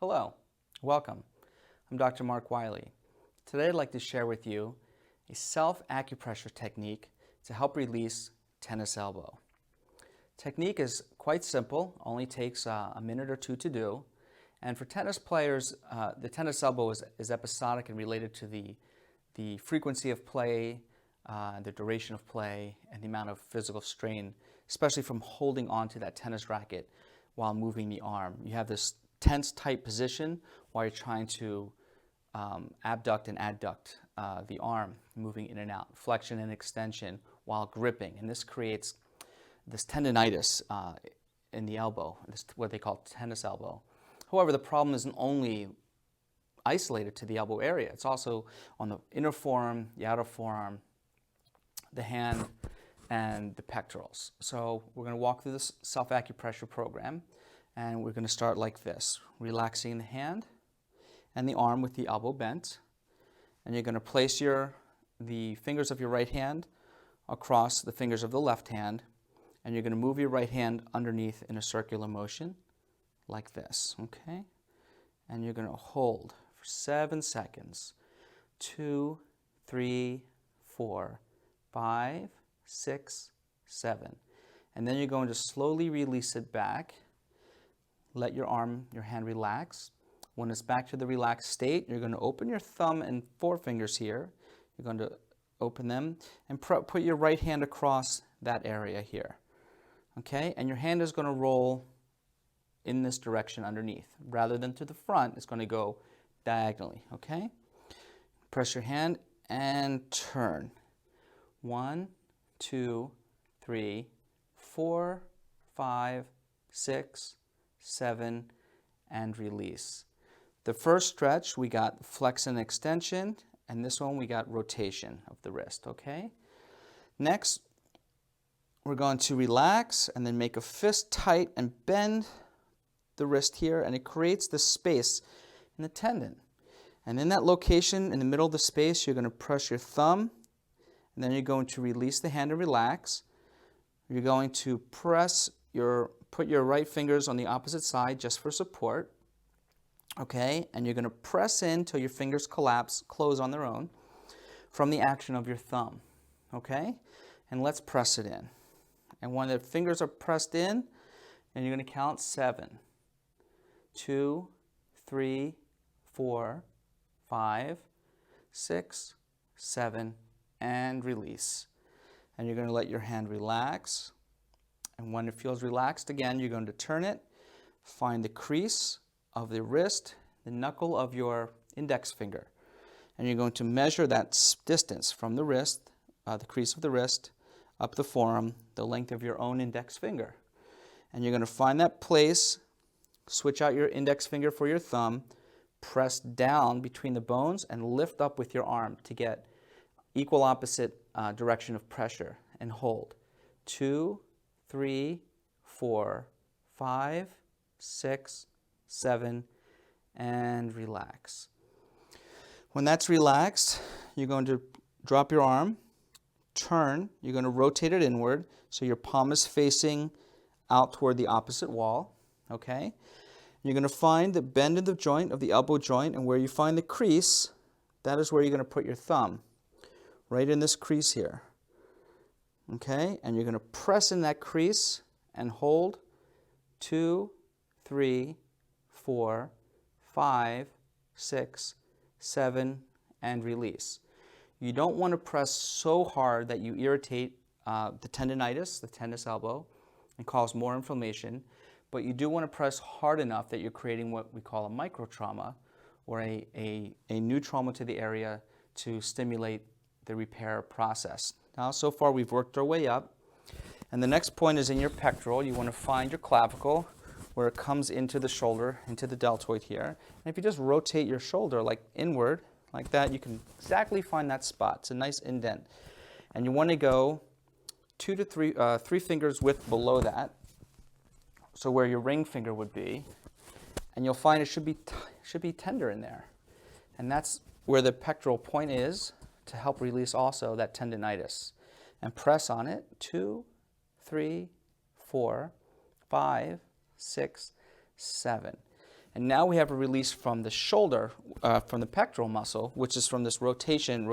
Hello, welcome. I'm Dr. Mark Wiley. Today I'd like to share with you a self-acupressure technique to help release tennis elbow. Technique is quite simple, only takes a minute or two to do. And for tennis players, the tennis elbow is episodic and related to the frequency of play, the duration of play, and the amount of physical strain, especially from holding onto that tennis racket while moving the arm. You have this tense, tight position while you're trying to abduct and adduct the arm, moving in and out, flexion and extension while gripping. And this creates this tendinitis in the elbow, this what they call tennis elbow. However, the problem isn't only isolated to the elbow area. It's also on the inner forearm, the outer forearm, the hand, and the pectorals. So we're going to walk through this self-acupressure program, and we're going to start like this, relaxing the hand and the arm with the elbow bent. And you're going to place the fingers of your right hand across the fingers of the left hand, and you're going to move your right hand underneath in a circular motion like this, okay? And you're going to hold for 7 seconds. 2, 3, 4, 5, 6, 7. And then you're going to slowly release it back. Let your hand relax. When it's back to the relaxed state, you're going to open your thumb and forefingers here. You're going to open them and put your right hand across that area here. Okay? And your hand is going to roll in this direction underneath. Rather than to the front, it's going to go diagonally. Okay? Press your hand and turn. 1, 2, 3, 4, 5, 6, 7, and release. The first stretch, we got flex and extension, and this one we got rotation of the wrist, okay? Next, we're going to relax and then make a fist tight and bend the wrist here, and it creates the space in the tendon. And in that location, in the middle of the space, you're going to press your thumb, and then you're going to release the hand and relax. You're going to put your right fingers on the opposite side just for support. Okay, and you're going to press in till your fingers close on their own from the action of your thumb. Okay, and let's press it in. And when the fingers are pressed in, and you're going to count 7, 2, 3, 4, 5, 6, 7, and release. And you're going to let your hand relax. And when it feels relaxed again, you're going to turn it, find the crease of the wrist, the knuckle of your index finger. And you're going to measure that distance from the wrist, the crease of the wrist, up the forearm, the length of your own index finger. And you're going to find that place, switch out your index finger for your thumb, press down between the bones, and lift up with your arm to get equal opposite direction of pressure, and hold. 2, 3, 4, 5, 6, 7, and relax. When that's relaxed, you're going to drop your arm, turn, you're going to rotate it inward so your palm is facing out toward the opposite wall, okay? You're going to find the bend in the joint of the elbow joint, and where you find the crease, that is where you're going to put your thumb, right in this crease here. Okay, and you're going to press in that crease and hold. 2, 3, 4, 5, 6, 7, and release. You don't want to press so hard that you irritate the tendinitis, the tennis elbow, and cause more inflammation, but you do want to press hard enough that you're creating what we call a microtrauma, or a new trauma to the area to stimulate the repair process. Now, so far we've worked our way up, and the next point is in your pectoral. You want to find your clavicle where it comes into the shoulder, into the deltoid here. And if you just rotate your shoulder like inward, like that, you can exactly find that spot. It's a nice indent. And you want to go 2 to 3 fingers width below that, so where your ring finger would be, and you'll find it should be tender in there. And that's where the pectoral point is, to help release also that tendinitis. And press on it. 2, 3, 4, 5, 6, 7. And now we have a release from the shoulder, from the pectoral muscle, which is from this rotation,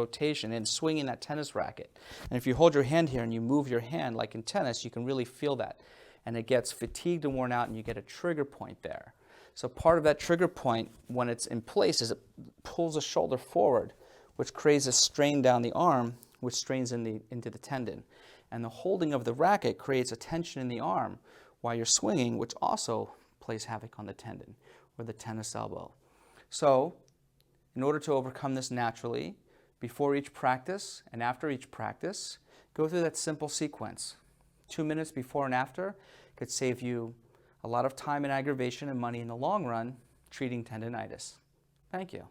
and swinging that tennis racket. And if you hold your hand here and you move your hand like in tennis, you can really feel that. And it gets fatigued and worn out, and you get a trigger point there. So part of that trigger point, when it's in place, is it pulls the shoulder forward, which creates a strain down the arm, which strains into the tendon. And the holding of the racket creates a tension in the arm while you're swinging, which also plays havoc on the tendon, or the tennis elbow. So, in order to overcome this naturally, before each practice and after each practice, go through that simple sequence. 2 minutes before and after could save you a lot of time and aggravation and money in the long run treating tendinitis. Thank you.